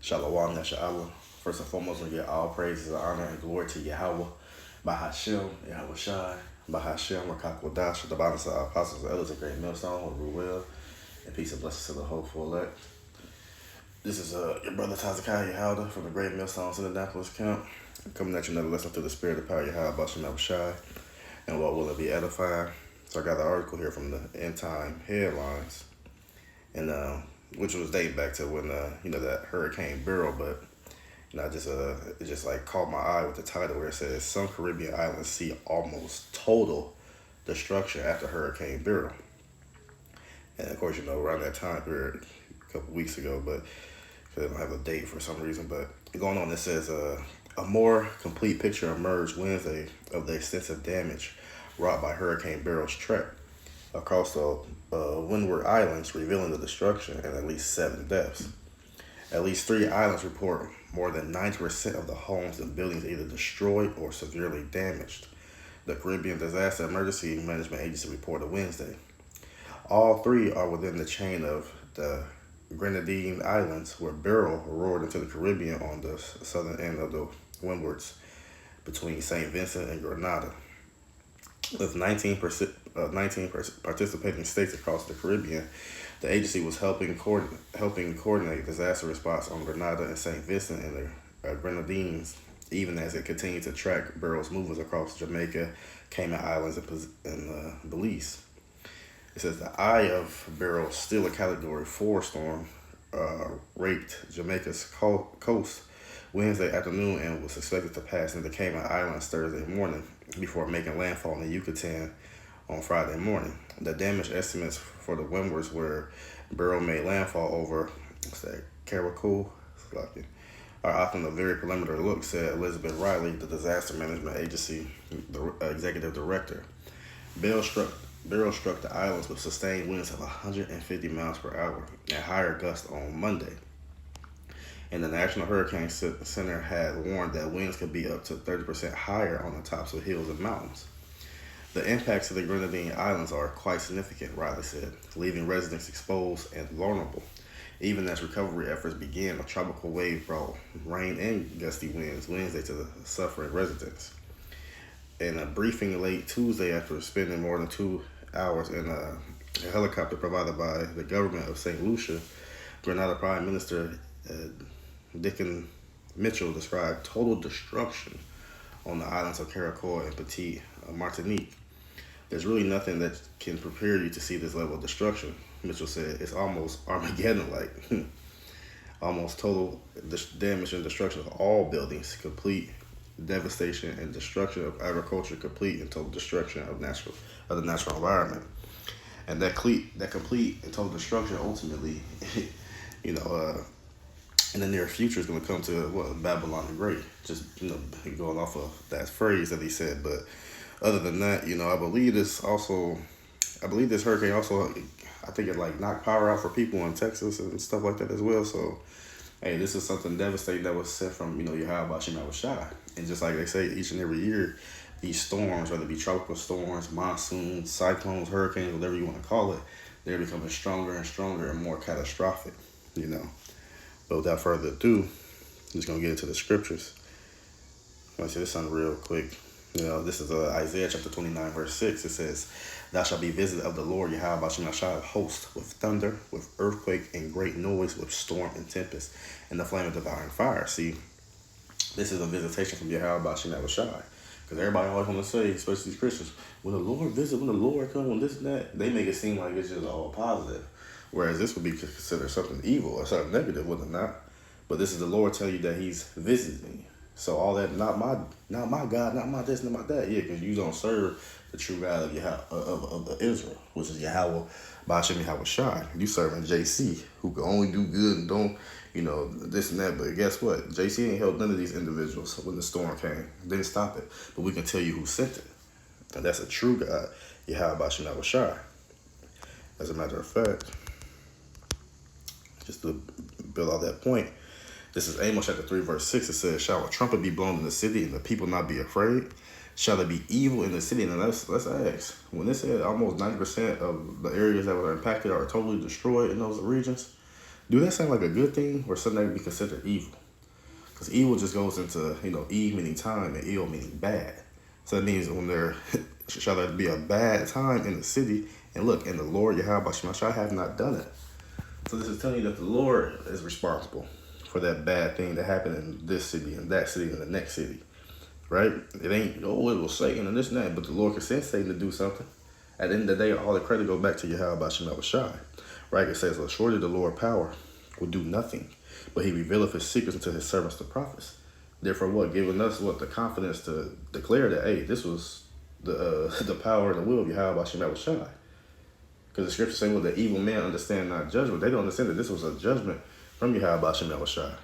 Shalom, Yasha'Allah. First and foremost, we get all praises, honor, and glory to Yahweh, Bahashem, Yahweh Shai, Bahashem, Rakakwadash, the bottom of our apostles, elders, and great millstone, Ruel, and peace and blessings to the hopeful elect. This is your brother Tazakai Yahweh from the Great Millstones Indianapolis camp, coming at you another lesson through the spirit of power, Yahweh, Bahashem, Yahweh Shai, and what will it be edifying. So I got the article here from the End Time Headlines, and which was dating back to when that Hurricane Beryl, but I just it just like caught my eye with the title where it says some Caribbean islands see almost total destruction after Hurricane Beryl. And of course, around that time period, a couple weeks ago, but they don't have a date for some reason. But going on, it says a more complete picture emerged Wednesday of the extensive damage wrought by Hurricane Beryl's trek across the Windward Islands, revealing the destruction and at least 7 deaths. At least 3 islands report more than 90% of the homes and buildings either destroyed or severely damaged, the Caribbean Disaster Emergency Management Agency reported Wednesday. All 3 are within the chain of the Grenadine Islands, where Beryl roared into the Caribbean on the southern end of the Windwards between St. Vincent and Grenada. With 19 participating states across the Caribbean, the agency was helping coordinate disaster response on Grenada and St. Vincent and the Grenadines, even as it continued to track Beryl's movements across Jamaica, Cayman Islands, and Belize. It says the eye of Beryl, still a Category 4 storm, raked Jamaica's coast Wednesday afternoon and was expected to pass into Cayman Islands Thursday morning before making landfall in the Yucatan on Friday morning. The damage estimates for the windwards where Beryl made landfall over Caracol are often a very preliminary look, said Elizabeth Riley, the Disaster Management Agency Executive Director. Beryl struck the islands with sustained winds of 150 miles per hour and higher gusts on Monday. And the National Hurricane Center had warned that winds could be up to 30% higher on the tops of hills and mountains. The impacts of the Grenadine Islands are quite significant, Riley said, leaving residents exposed and vulnerable. Even as recovery efforts began, a tropical wave brought rain and gusty winds Wednesday to the suffering residents. In a briefing late Tuesday after spending more than 2 hours in a helicopter provided by the government of St. Lucia, Grenada Prime Minister Dickon Mitchell described total destruction on the islands of Caracol and Petite Martinique. There's really nothing that can prepare you to see this level of destruction, Mitchell said. It's almost Armageddon-like. Almost total damage and destruction of all buildings, complete devastation and destruction of agriculture, complete and total destruction of the natural environment. And that complete and total destruction ultimately, in the near future is going to come to Babylon the Great. Just going off of that phrase that he said. But other than that, I believe this hurricane also, I think it knocked power out for people in Texas and stuff like that as well. So hey, this is something devastating that was sent from Yahweh Bashem Yahweh Shai. And just like they say, each and every year, these storms, whether it be tropical storms, monsoons, cyclones, hurricanes, whatever you want to call it, they're becoming stronger and stronger and more catastrophic. But without further ado, I'm just going to get into the scriptures. I'm going to say this something real quick. This is Isaiah chapter 29, verse 6. It says, "Thou shalt be visited of the Lord, Yahweh Bashem Yahshua of hosts, with thunder, with earthquake, and great noise, with storm and tempest, and the flame of devouring fire." See, this is a visitation from Yahweh Bashem Yahshua. Because everybody always want to say, especially these Christians, when the Lord visit, when the Lord comes, when this and that, they make it seem like it's just all positive. Whereas this would be considered something evil or something negative, would it not? But this is the Lord telling you that He's visiting you. So all that, not my God, not my this, not my that, yeah, because you don't serve the true God of Israel, which is Yahweh, Ba'ashem Yahweh Shai. You serving JC, who can only do good and don't, this and that. But guess what? JC ain't helped none of these individuals when the storm came. Didn't stop it. But we can tell you who sent it. And that's a true God, Yahweh, Ba'ashem Yahweh Shai. As a matter of fact, just to build out that point, this is Amos chapter 3, verse 6. It says, "Shall a trumpet be blown in the city, and the people not be afraid? Shall there be evil in the city?" And let's ask. When it said almost 90% of the areas that were impacted are totally destroyed in those regions, Do that sound like a good thing or something that would be considered evil? Because evil just goes into, eve meaning time and ill meaning bad. So that means when there shall there be a bad time in the city, and look, and the Lord Yahweh Shemashai have not done it. So this is telling you that the Lord is responsible for that bad thing that happened in this city and that city and the next city. Right? It ain't, oh, it was Satan and this and that, but the Lord can send Satan to do something. At the end of the day, all the credit goes back to Yahweh Shemashai. Right? It says, well, surely the Lord power will do nothing, but he revealeth his secrets unto his servants, the prophets. Therefore, what? Giving us what? The confidence to declare that, hey, this was the power and the will of Yahweh Shemashai. Because the scriptures say, well, the evil man understand not judgment. They don't understand that this was a judgment from Yahweh Shemashai.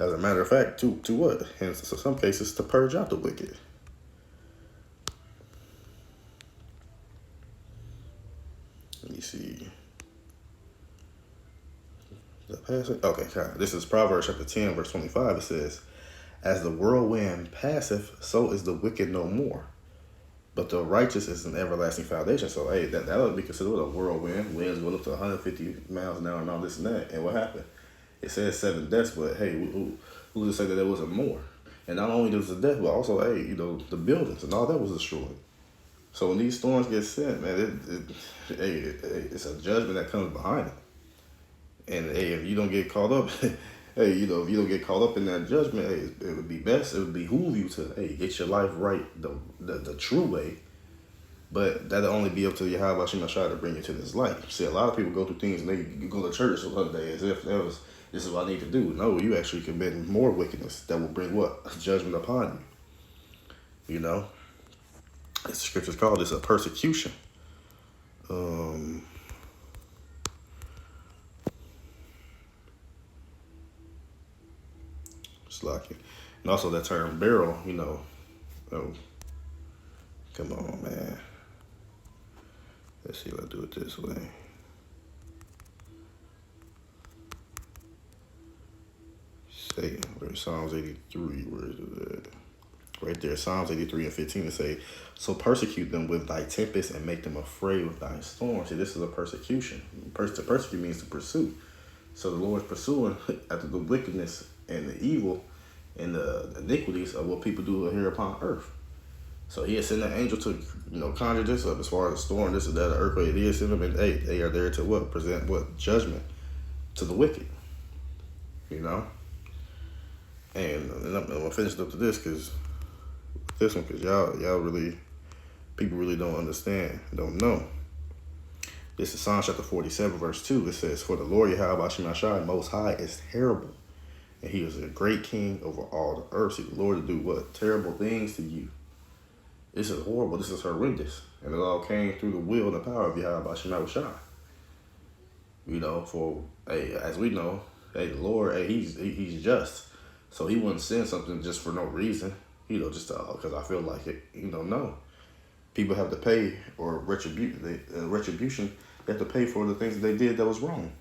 As a matter of fact, to what? In some cases, to purge out the wicked. Let me see. Okay, this is Proverbs chapter 10, verse 25. It says, as the whirlwind passeth, so is the wicked no more. But the righteous is an everlasting foundation. So, hey, that would be considered a whirlwind. Winds going up to 150 miles an hour and all this and that. And what happened? It says 7 deaths, but hey, who just say that there wasn't more? And not only was the death, but also, hey, the buildings and all that was destroyed. So when these storms get sent, man, it's a judgment that comes behind it. And hey, if you don't get caught up, hey, if you don't get caught up in that judgment, hey, it would be best, it would behoove you to, hey, get your life right the true way. But that'll only be up to Yahweh Shemashai to bring you to this light. See, a lot of people go through things and they go to church one day as if this is what I need to do. No, you actually commit more wickedness that will bring what? Judgment upon you. As the scriptures call this a persecution. It's like it. And also that term Beryl, oh, come on, man. Let's see if I do it this way. Say, where's Psalms 83? Where is it at? Right there, Psalms 83 and 15 to say, so persecute them with thy tempest and make them afraid with thy storm. See, this is a persecution. To persecute means to pursue. So the Lord's pursuing after the wickedness and the evil and the iniquities of what people do here upon earth. So he has sent an angel to, conjure this up as far as the storm, this or that, the earthquake. He has sent them, and hey, they are there to what? Present what? Judgment to the wicked. And I'm gonna finish up to this because y'all really, people really don't understand, don't know. This is Psalm chapter 47, verse 2. It says, for the Lord Yahweh Shemashai most high is terrible, and he is a great king over all the earth. See, the Lord to do what? Terrible things to you. This is horrible. This is horrendous. And it all came through the will and the power of Yahweh Shemashai. For, hey, as we know, hey, the Lord, hey, he's just. So he wouldn't send something just for no reason, just because I feel like it. No. People have to pay or retribution. They have to pay for the things that they did that was wrong.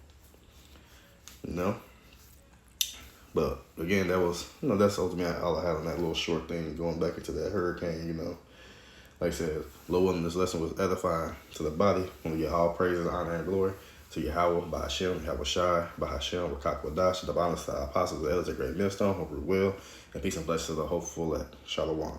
But again, that was, that's ultimately all I had on that little short thing, going back into that hurricane, Like I said, Lord, this lesson was edifying to the body. When we get all praises, honor, and glory to Yahweh, by Hashem, Yahweh Shai, by Hashem, Rakak Wadash, the Bible style apostles, the elders, a great millstone, hope we're well, and peace and blessings to the hopeful at Shalom.